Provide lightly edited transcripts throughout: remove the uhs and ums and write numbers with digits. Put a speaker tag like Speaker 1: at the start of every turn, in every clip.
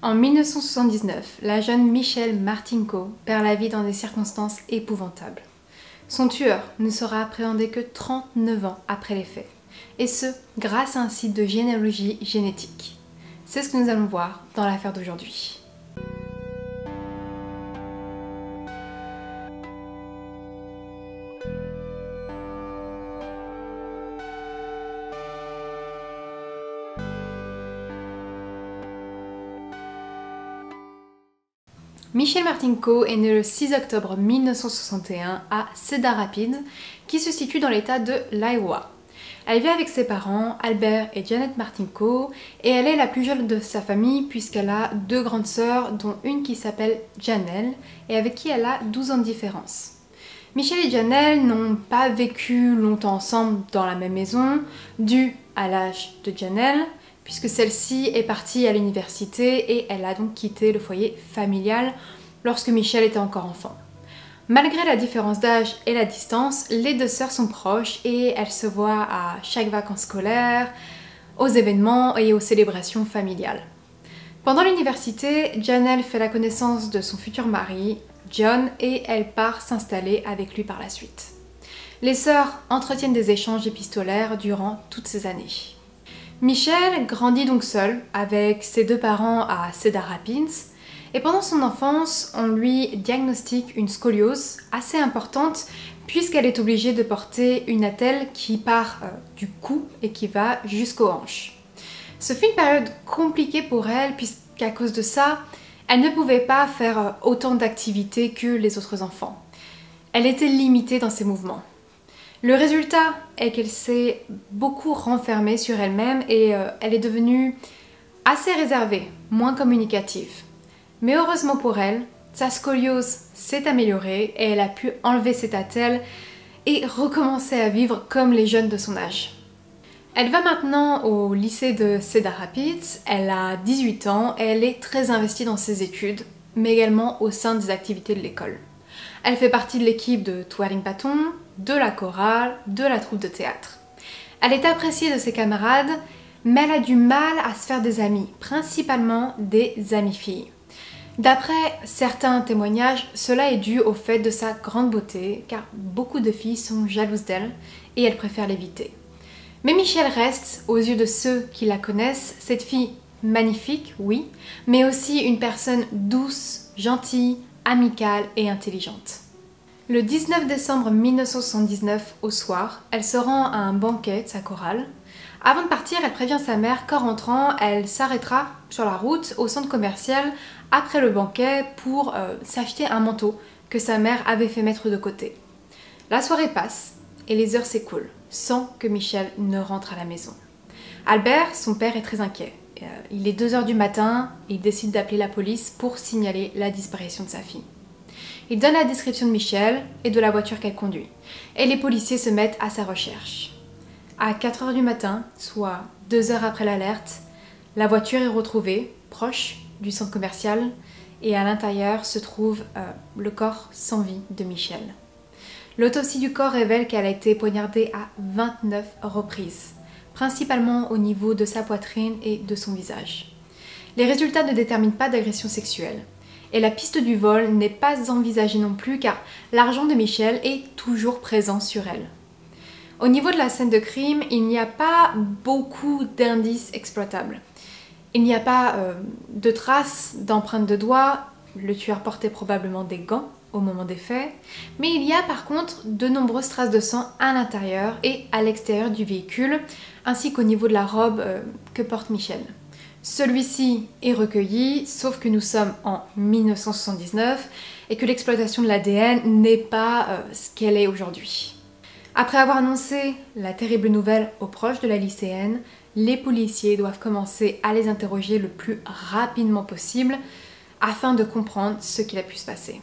Speaker 1: En 1979, la jeune Michelle Martinko perd la vie dans des circonstances épouvantables. Son tueur ne sera appréhendé que 39 ans après les faits, et ce, grâce à un site de généalogie génétique. C'est ce que nous allons voir dans l'affaire d'aujourd'hui. Michelle Martinko est née le 6 octobre 1961 à Cedar Rapids, qui se situe dans l'état de l'Iowa. Elle vit avec ses parents, Albert et Janet Martinko, et elle est la plus jeune de sa famille puisqu'elle a deux grandes sœurs, dont une qui s'appelle Janelle et avec qui elle a 12 ans de différence. Michelle et Janelle n'ont pas vécu longtemps ensemble dans la même maison, dû à l'âge de Janelle, puisque celle-ci est partie à l'université et elle a donc quitté le foyer familial lorsque Michelle était encore enfant. Malgré la différence d'âge et la distance, les deux sœurs sont proches et elles se voient à chaque vacances scolaires, aux événements et aux célébrations familiales. Pendant l'université, Janelle fait la connaissance de son futur mari, John, et elle part s'installer avec lui par la suite. Les sœurs entretiennent des échanges épistolaires durant toutes ces années. Michelle grandit donc seule avec ses deux parents à Cedar Rapids et pendant son enfance, on lui diagnostique une scoliose assez importante puisqu'elle est obligée de porter une attelle qui part du cou et qui va jusqu'aux hanches. Ce fut une période compliquée pour elle puisqu'à cause de ça, elle ne pouvait pas faire autant d'activités que les autres enfants. Elle était limitée dans ses mouvements. Le résultat est qu'elle s'est beaucoup renfermée sur elle-même et elle est devenue assez réservée, moins communicative. Mais heureusement pour elle, sa scoliose s'est améliorée et elle a pu enlever cette attelle et recommencer à vivre comme les jeunes de son âge. Elle va maintenant au lycée de Cedar Rapids, elle a 18 ans et elle est très investie dans ses études, mais également au sein des activités de l'école. Elle fait partie de l'équipe de Twirling Patton, de la chorale, de la troupe de théâtre. Elle est appréciée de ses camarades, mais elle a du mal à se faire des amis, principalement des amies filles. D'après certains témoignages, cela est dû au fait de sa grande beauté, car beaucoup de filles sont jalouses d'elle et elles préfèrent l'éviter. Mais Michelle reste, aux yeux de ceux qui la connaissent, cette fille magnifique, oui, mais aussi une personne douce, gentille, amicale et intelligente. Le 19 décembre 1979, au soir, elle se rend à un banquet de sa chorale. Avant de partir, elle prévient sa mère qu'en rentrant, elle s'arrêtera sur la route au centre commercial après le banquet pour s'acheter un manteau que sa mère avait fait mettre de côté. La soirée passe et les heures s'écoulent sans que Michelle ne rentre à la maison. Albert, son père, est très inquiet. Il est 2 h du matin et il décide d'appeler la police pour signaler la disparition de sa fille. Il donne la description de Michelle et de la voiture qu'elle conduit, et les policiers se mettent à sa recherche. À 4 h du matin, soit 2 heures après l'alerte, la voiture est retrouvée, proche du centre commercial, et à l'intérieur se trouve le corps sans vie de Michelle. L'autopsie du corps révèle qu'elle a été poignardée à 29 reprises, principalement au niveau de sa poitrine et de son visage. Les résultats ne déterminent pas d'agression sexuelle. Et la piste du vol n'est pas envisagée non plus car l'argent de Michelle est toujours présent sur elle. Au niveau de la scène de crime, il n'y a pas beaucoup d'indices exploitables. Il n'y a pas de traces d'empreintes de doigts, le tueur portait probablement des gants au moment des faits, mais il y a par contre de nombreuses traces de sang à l'intérieur et à l'extérieur du véhicule, ainsi qu'au niveau de la robe que porte Michelle. Celui-ci est recueilli, sauf que nous sommes en 1979 et que l'exploitation de l'ADN n'est pas ce qu'elle est aujourd'hui. Après avoir annoncé la terrible nouvelle aux proches de la lycéenne, les policiers doivent commencer à les interroger le plus rapidement possible afin de comprendre ce qu'il a pu se passer.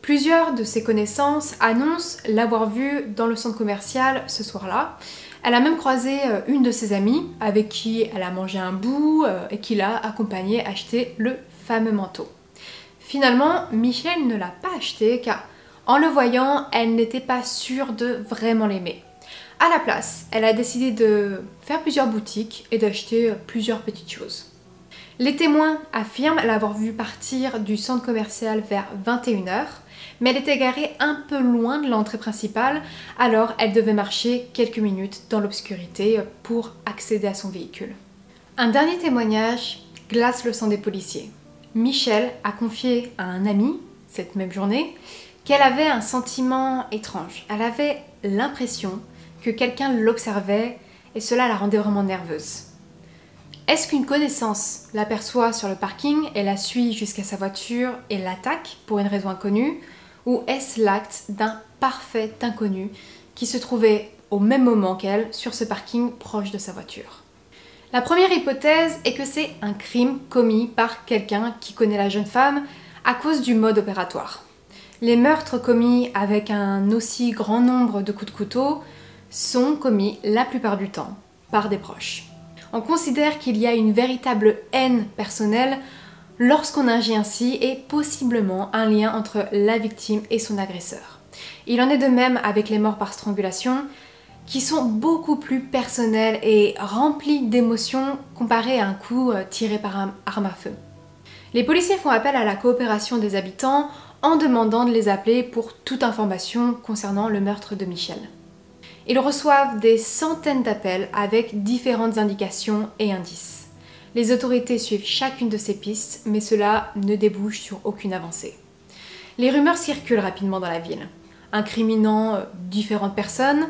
Speaker 1: Plusieurs de ses connaissances annoncent l'avoir vue dans le centre commercial ce soir-là. Elle a même croisé une de ses amies avec qui elle a mangé un bout et qui l'a accompagnée acheter le fameux manteau. Finalement, Michelle ne l'a pas acheté car en le voyant, elle n'était pas sûre de vraiment l'aimer. À la place, elle a décidé de faire plusieurs boutiques et d'acheter plusieurs petites choses. Les témoins affirment l'avoir vue partir du centre commercial vers 21h, mais elle était garée un peu loin de l'entrée principale, alors elle devait marcher quelques minutes dans l'obscurité pour accéder à son véhicule. Un dernier témoignage glace le sang des policiers. Michelle a confié à un ami, cette même journée, qu'elle avait un sentiment étrange. Elle avait l'impression que quelqu'un l'observait et cela la rendait vraiment nerveuse. Est-ce qu'une connaissance l'aperçoit sur le parking et la suit jusqu'à sa voiture et l'attaque pour une raison inconnue? Ou est-ce l'acte d'un parfait inconnu qui se trouvait au même moment qu'elle sur ce parking proche de sa voiture? La première hypothèse est que c'est un crime commis par quelqu'un qui connaît la jeune femme à cause du mode opératoire. Les meurtres commis avec un aussi grand nombre de coups de couteau sont commis la plupart du temps par des proches. On considère qu'il y a une véritable haine personnelle lorsqu'on agit ainsi et possiblement un lien entre la victime et son agresseur. Il en est de même avec les morts par strangulation qui sont beaucoup plus personnels et remplis d'émotions comparés à un coup tiré par arme à feu. Les policiers font appel à la coopération des habitants en demandant de les appeler pour toute information concernant le meurtre de Michelle. Ils reçoivent des centaines d'appels avec différentes indications et indices. Les autorités suivent chacune de ces pistes, mais cela ne débouche sur aucune avancée. Les rumeurs circulent rapidement dans la ville, incriminant différentes personnes,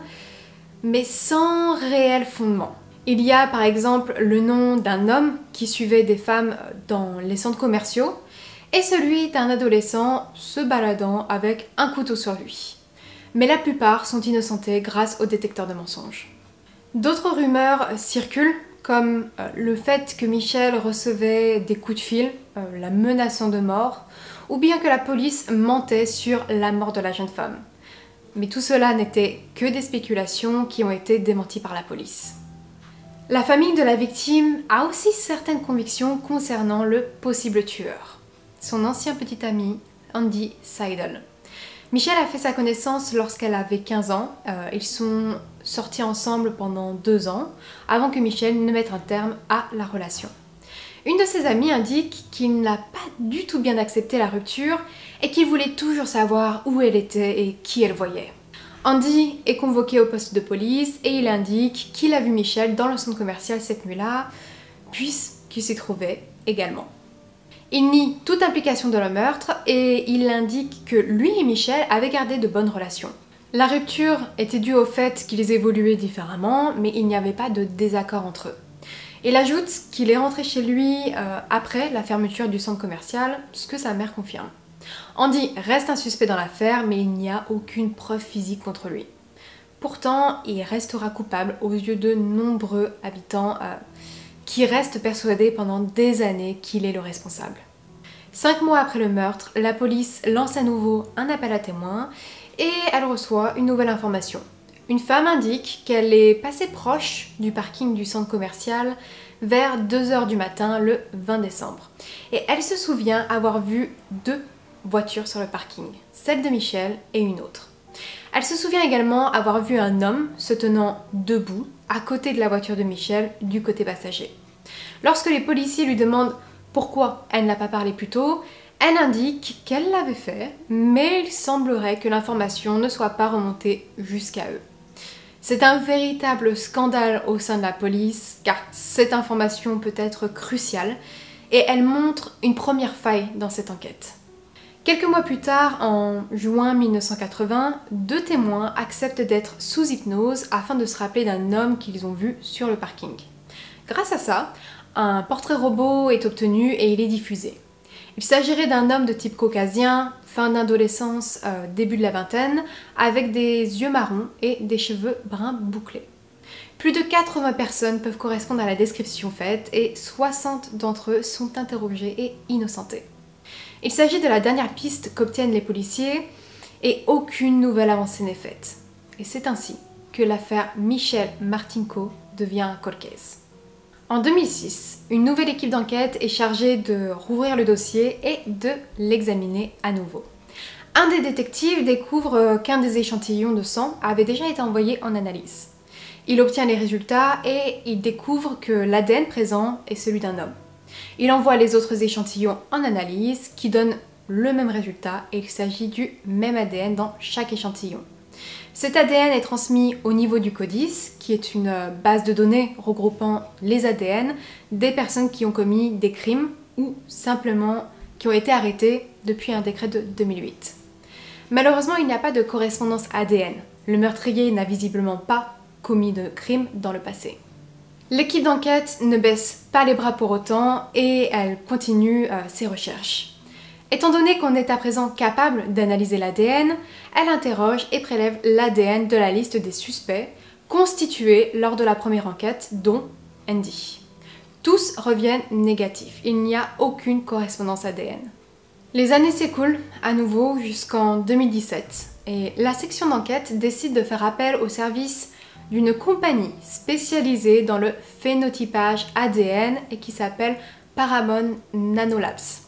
Speaker 1: mais sans réel fondement. Il y a par exemple le nom d'un homme qui suivait des femmes dans les centres commerciaux et celui d'un adolescent se baladant avec un couteau sur lui. Mais la plupart sont innocentés grâce au détecteur de mensonges. D'autres rumeurs circulent, comme le fait que Michelle recevait des coups de fil, la menaçant de mort, ou bien que la police mentait sur la mort de la jeune femme. Mais tout cela n'était que des spéculations qui ont été démenties par la police. La famille de la victime a aussi certaines convictions concernant le possible tueur, son ancien petit ami Andy Seidel. Michelle a fait sa connaissance lorsqu'elle avait 15 ans. Ils sont sortis ensemble pendant 2 ans avant que Michelle ne mette un terme à la relation. Une de ses amies indique qu'il n'a pas du tout bien accepté la rupture et qu'il voulait toujours savoir où elle était et qui elle voyait. Andy est convoqué au poste de police et il indique qu'il a vu Michelle dans le centre commercial cette nuit-là, puisqu'il s'y trouvait également. Il nie toute implication dans le meurtre et il indique que lui et Michelle avaient gardé de bonnes relations. La rupture était due au fait qu'ils évoluaient différemment, mais il n'y avait pas de désaccord entre eux. Il ajoute qu'il est rentré chez lui après la fermeture du centre commercial, ce que sa mère confirme. Andy reste un suspect dans l'affaire, mais il n'y a aucune preuve physique contre lui. Pourtant, il restera coupable aux yeux de nombreux habitants qui restent persuadés pendant des années qu'il est le responsable. 5 mois après le meurtre, la police lance à nouveau un appel à témoins et elle reçoit une nouvelle information. Une femme indique qu'elle est passée proche du parking du centre commercial vers 2h du matin le 20 décembre. Et elle se souvient avoir vu 2 voitures sur le parking, celle de Michelle et une autre. Elle se souvient également avoir vu un homme se tenant debout à côté de la voiture de Michelle du côté passager. Lorsque les policiers lui demandent pourquoi elle n'a pas parlé plus tôt, elle indique qu'elle l'avait fait, mais il semblerait que l'information ne soit pas remontée jusqu'à eux. C'est un véritable scandale au sein de la police, car cette information peut être cruciale et elle montre une première faille dans cette enquête. Quelques mois plus tard, en juin 1980, 2 témoins acceptent d'être sous hypnose afin de se rappeler d'un homme qu'ils ont vu sur le parking. Grâce à ça, un portrait robot est obtenu et il est diffusé. Il s'agirait d'un homme de type caucasien, fin d'adolescence, début de la vingtaine, avec des yeux marrons et des cheveux bruns bouclés. Plus de 80 personnes peuvent correspondre à la description faite et 60 d'entre eux sont interrogés et innocentés. Il s'agit de la dernière piste qu'obtiennent les policiers et aucune nouvelle avancée n'est faite. Et c'est ainsi que l'affaire Michelle Martinko devient un cold case. En 2006, une nouvelle équipe d'enquête est chargée de rouvrir le dossier et de l'examiner à nouveau. Un des détectives découvre qu'un des échantillons de sang avait déjà été envoyé en analyse. Il obtient les résultats et il découvre que l'ADN présent est celui d'un homme. Il envoie les autres échantillons en analyse qui donnent le même résultat et il s'agit du même ADN dans chaque échantillon. Cet ADN est transmis au niveau du CODIS, qui est une base de données regroupant les ADN des personnes qui ont commis des crimes ou simplement qui ont été arrêtées depuis un décret de 2008. Malheureusement, il n'y a pas de correspondance ADN. Le meurtrier n'a visiblement pas commis de crime dans le passé. L'équipe d'enquête ne baisse pas les bras pour autant et elle continue ses recherches. Étant donné qu'on est à présent capable d'analyser l'ADN, elle interroge et prélève l'ADN de la liste des suspects constitués lors de la première enquête, dont Andy. Tous reviennent négatifs, il n'y a aucune correspondance ADN. Les années s'écoulent à nouveau jusqu'en 2017 et la section d'enquête décide de faire appel au service d'une compagnie spécialisée dans le phénotypage ADN et qui s'appelle Parabon Nanolabs.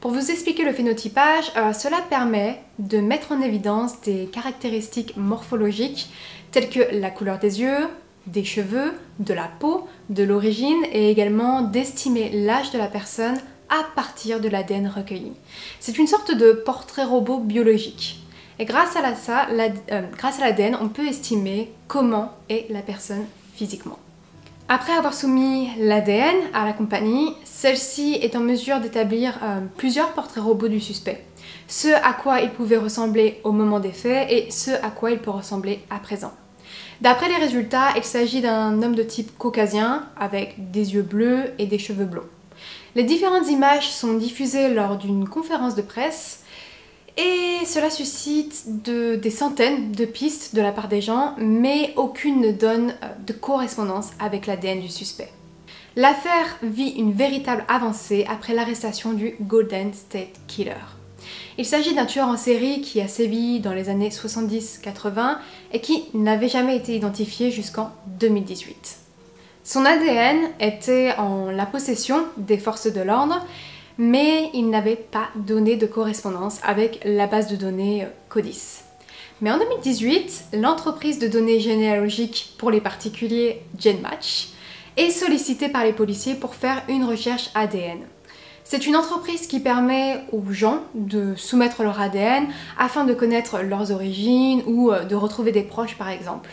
Speaker 1: Pour vous expliquer le phénotypage, cela permet de mettre en évidence des caractéristiques morphologiques telles que la couleur des yeux, des cheveux, de la peau, de l'origine et également d'estimer l'âge de la personne à partir de l'ADN recueilli. C'est une sorte de portrait robot biologique. Et grâce à l'ADN, on peut estimer comment est la personne physiquement. Après avoir soumis l'ADN à la compagnie, celle-ci est en mesure d'établir plusieurs portraits robots du suspect. Ce à quoi il pouvait ressembler au moment des faits et ce à quoi il peut ressembler à présent. D'après les résultats, il s'agit d'un homme de type caucasien avec des yeux bleus et des cheveux blonds. Les différentes images sont diffusées lors d'une conférence de presse et cela suscite des centaines de pistes de la part des gens, mais aucune ne donne de correspondance avec l'ADN du suspect. L'affaire vit une véritable avancée après l'arrestation du Golden State Killer. Il s'agit d'un tueur en série qui a sévi dans les années 70-80 et qui n'avait jamais été identifié jusqu'en 2018. Son ADN était en la possession des forces de l'ordre, mais il n'avait pas donné de correspondance avec la base de données CODIS. Mais en 2018, l'entreprise de données généalogiques pour les particuliers GenMatch est sollicitée par les policiers pour faire une recherche ADN. C'est une entreprise qui permet aux gens de soumettre leur ADN afin de connaître leurs origines ou de retrouver des proches par exemple.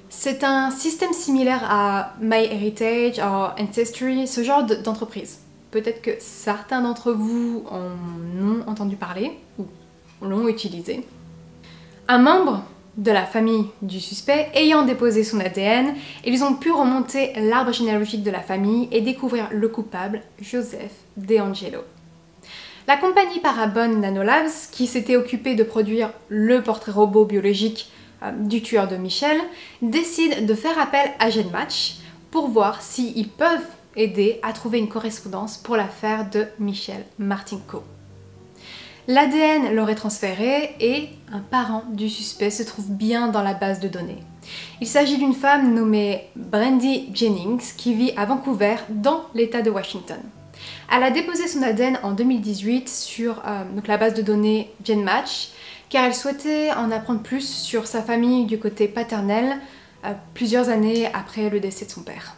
Speaker 1: C'est un système similaire à MyHeritage, à Ancestry, ce genre d'entreprise. Peut-être que certains d'entre vous en ont entendu parler ou l'ont utilisé. Un membre de la famille du suspect ayant déposé son ADN, ils ont pu remonter l'arbre généalogique de la famille et découvrir le coupable, Joseph DeAngelo. La compagnie Parabon Nanolabs, qui s'était occupée de produire le portrait robot biologique du tueur de Michel, décide de faire appel à GenMatch pour voir s'ils peuvent aider à trouver une correspondance pour l'affaire de Michel Martinko. L'ADN leur est transféré et un parent du suspect se trouve bien dans la base de données. Il s'agit d'une femme nommée Brandy Jennings qui vit à Vancouver dans l'État de Washington. Elle a déposé son ADN en 2018 sur la base de données GenMatch car elle souhaitait en apprendre plus sur sa famille du côté paternel plusieurs années après le décès de son père.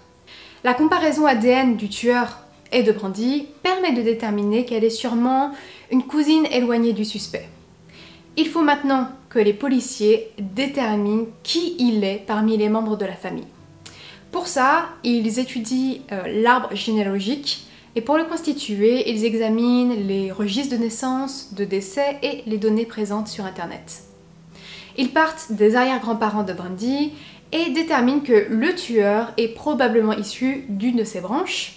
Speaker 1: La comparaison ADN du tueur et de Brandy permet de déterminer qu'elle est sûrement une cousine éloignée du suspect. Il faut maintenant que les policiers déterminent qui il est parmi les membres de la famille. Pour ça, ils étudient l'arbre généalogique et pour le constituer, ils examinent les registres de naissance, de décès et les données présentes sur Internet. Ils partent des arrière-grands-parents de Brandy et déterminent que le tueur est probablement issu d'une de ces branches.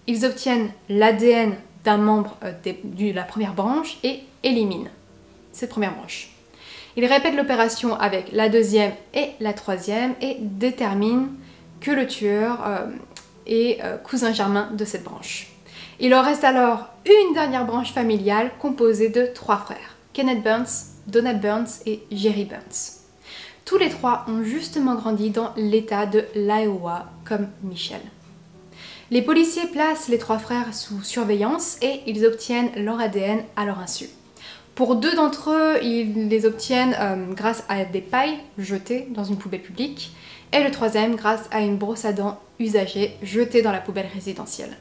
Speaker 1: Ils obtiennent l'ADN d'un membre de la première branche et éliminent cette première branche. Ils répètent l'opération avec la deuxième et la troisième et déterminent que le tueur est cousin germain de cette branche. Il leur reste alors une dernière branche familiale composée de 3 frères, Kenneth Burns, Donald Burns et Jerry Burns. Tous les 3 ont justement grandi dans l'état de l'Iowa comme Michel. Les policiers placent les 3 frères sous surveillance et ils obtiennent leur ADN à leur insu. Pour 2 d'entre eux, ils les obtiennent grâce à des pailles jetées dans une poubelle publique et le 3e grâce à une brosse à dents usagée jetée dans la poubelle résidentielle.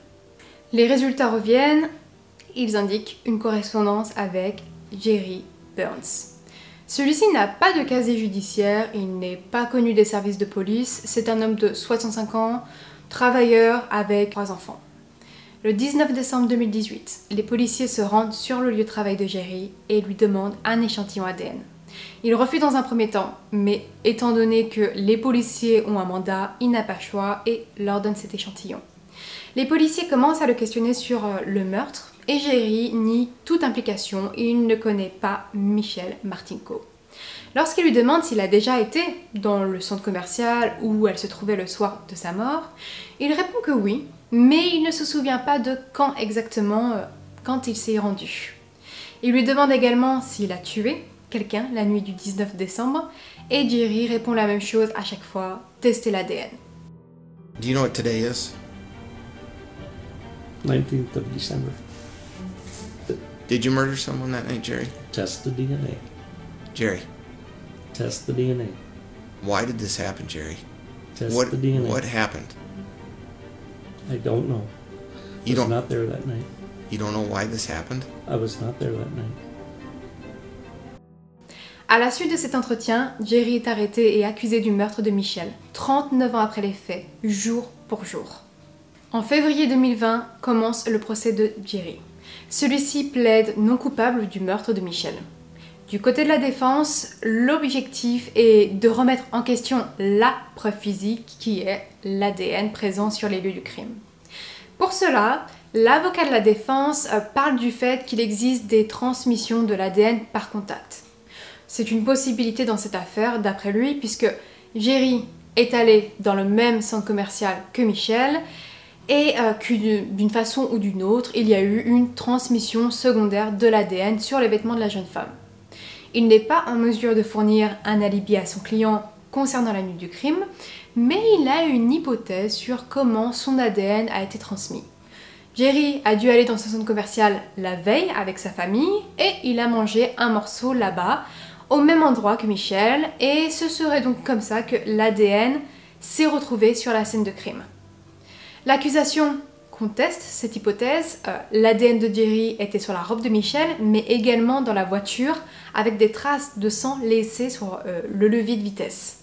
Speaker 1: Les résultats reviennent, ils indiquent une correspondance avec Jerry Burns. Celui-ci n'a pas de casier judiciaire, il n'est pas connu des services de police, c'est un homme de 65 ans, travailleur avec 3 enfants. Le 19 décembre 2018, les policiers se rendent sur le lieu de travail de Jerry et lui demandent un échantillon ADN. Il refuse dans un premier temps, mais étant donné que les policiers ont un mandat, il n'a pas le choix et leur donne cet échantillon. Les policiers commencent à le questionner sur le meurtre et Jerry nie toute implication et il ne connaît pas Michelle Martinko. Lorsqu'il lui demande s'il a déjà été dans le centre commercial où elle se trouvait le soir de sa mort, il répond que oui, mais il ne se souvient pas de quand exactement quand il s'est rendu. Il lui demande également s'il a tué quelqu'un la nuit du 19 décembre et Jerry répond la même chose à chaque fois, tester l'ADN.
Speaker 2: Do you know what today is?
Speaker 3: 19th of December.
Speaker 2: Did you murder someone that night, Jerry?
Speaker 3: Test the DNA.
Speaker 2: Jerry,
Speaker 3: Test the DNA.
Speaker 2: why did this happen, Jerry?
Speaker 3: Test the DNA.
Speaker 2: What happened?
Speaker 3: I don't know. I
Speaker 2: You
Speaker 3: was
Speaker 2: don't
Speaker 3: not there that night.
Speaker 2: you don't know why this happened?
Speaker 3: I was not there that night.
Speaker 1: À la suite de cet entretien, Jerry est arrêté et accusé du meurtre de Michelle, 39 ans après les faits, jour pour jour. En février 2020 commence le procès de Jerry. Celui-ci plaide non coupable du meurtre de Michelle. Du côté de la défense, l'objectif est de remettre en question la preuve physique qui est l'ADN présent sur les lieux du crime. Pour cela, l'avocat de la défense parle du fait qu'il existe des transmissions de l'ADN par contact. C'est une possibilité dans cette affaire, d'après lui, puisque Jerry est allé dans le même centre commercial que Michelle et d'une façon ou d'une autre, il y a eu une transmission secondaire de l'ADN sur les vêtements de la jeune femme. Il n'est pas en mesure de fournir un alibi à son client concernant la nuit du crime, mais il a une hypothèse sur comment son ADN a été transmis. Jerry a dû aller dans ce centre commercial la veille avec sa famille et il a mangé un morceau là-bas, au même endroit que Michelle, et ce serait donc comme ça que l'ADN s'est retrouvé sur la scène de crime. L'accusation conteste cette hypothèse. L'ADN de Jerry était sur la robe de Michelle, mais également dans la voiture, avec des traces de sang laissées sur le levier de vitesse.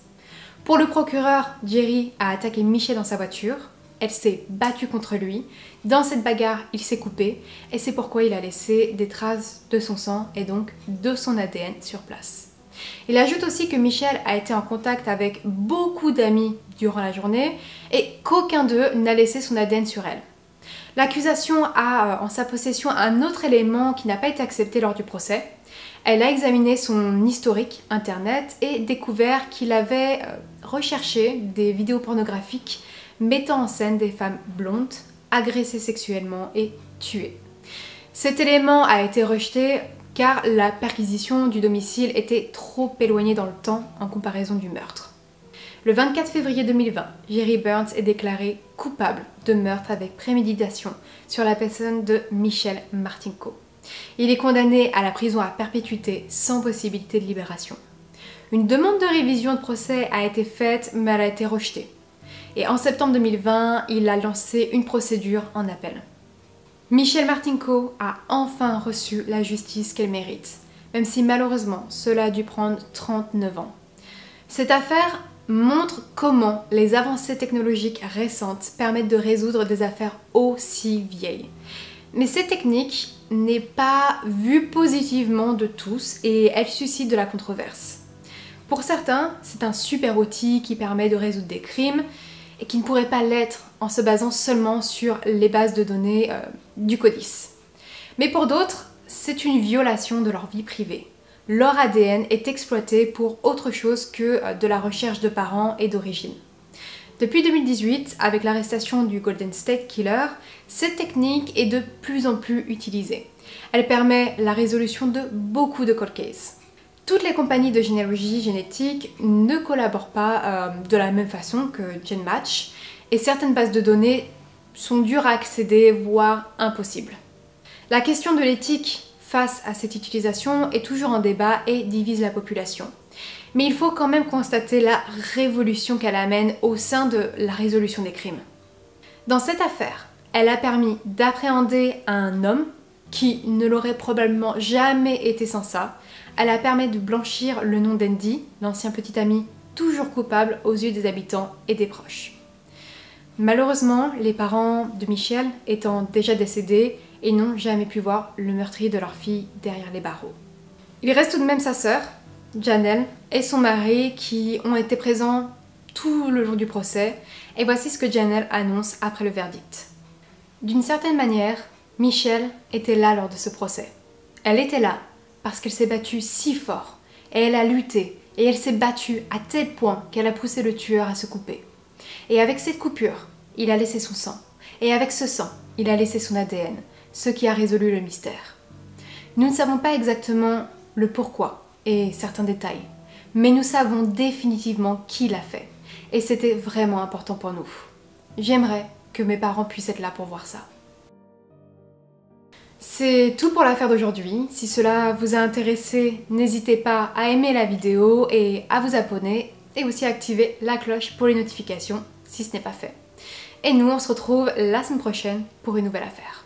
Speaker 1: Pour le procureur, Jerry a attaqué Michelle dans sa voiture, elle s'est battue contre lui, dans cette bagarre il s'est coupé, et c'est pourquoi il a laissé des traces de son sang et donc de son ADN sur place. Il ajoute aussi que Michelle a été en contact avec beaucoup d'amis durant la journée et qu'aucun d'eux n'a laissé son ADN sur elle. L'accusation a en sa possession un autre élément qui n'a pas été accepté lors du procès. Elle a examiné son historique internet et découvert qu'il avait recherché des vidéos pornographiques mettant en scène des femmes blondes, agressées sexuellement et tuées. Cet élément a été rejeté car la perquisition du domicile était trop éloignée dans le temps en comparaison du meurtre. Le 24 février 2020, Jerry Burns est déclaré coupable de meurtre avec préméditation sur la personne de Michelle Martinko. Il est condamné à la prison à perpétuité sans possibilité de libération. Une demande de révision de procès a été faite mais elle a été rejetée. Et en septembre 2020, il a lancé une procédure en appel. Michelle Martinko a enfin reçu la justice qu'elle mérite, même si malheureusement cela a dû prendre 39 ans. Cette affaire montre comment les avancées technologiques récentes permettent de résoudre des affaires aussi vieilles. Mais cette technique n'est pas vue positivement de tous et elle suscite de la controverse. Pour certains, c'est un super outil qui permet de résoudre des crimes et qui ne pourrait pas l'être en se basant seulement sur les bases de données du CODIS. Mais pour d'autres, c'est une violation de leur vie privée. Leur ADN est exploité pour autre chose que de la recherche de parents et d'origine. Depuis 2018, avec l'arrestation du Golden State Killer, cette technique est de plus en plus utilisée. Elle permet la résolution de beaucoup de cold cases. Toutes les compagnies de généalogie génétique ne collaborent pas de la même façon que GenMatch et certaines bases de données sont dures à accéder, voire impossibles. La question de l'éthique face à cette utilisation est toujours en débat et divise la population. Mais il faut quand même constater la révolution qu'elle amène au sein de la résolution des crimes. Dans cette affaire, Elle a permis d'appréhender un homme qui ne l'aurait probablement jamais été sans ça. Elle a permis de blanchir le nom d'Andy, l'ancien petit ami toujours coupable aux yeux des habitants et des proches. Malheureusement, les parents de Michelle étant déjà décédés et n'ont jamais pu voir le meurtrier de leur fille derrière les barreaux. Il reste tout de même sa sœur, Janelle, et son mari qui ont été présents tout le long du procès, et voici ce que Janelle annonce après le verdict. D'une certaine manière, Michelle était là lors de ce procès. Elle était là parce qu'elle s'est battue si fort, et elle a lutté, et elle s'est battue à tel point qu'elle a poussé le tueur à se couper. Et avec cette coupure, il a laissé son sang. Et avec ce sang, il a laissé son ADN, ce qui a résolu le mystère. Nous ne savons pas exactement le pourquoi et certains détails, mais nous savons définitivement qui l'a fait. Et c'était vraiment important pour nous. J'aimerais que mes parents puissent être là pour voir ça. C'est tout pour l'affaire d'aujourd'hui. Si cela vous a intéressé, n'hésitez pas à aimer la vidéo et à vous abonner et aussi à activer la cloche pour les notifications si ce n'est pas fait. Et nous, on se retrouve la semaine prochaine pour une nouvelle affaire.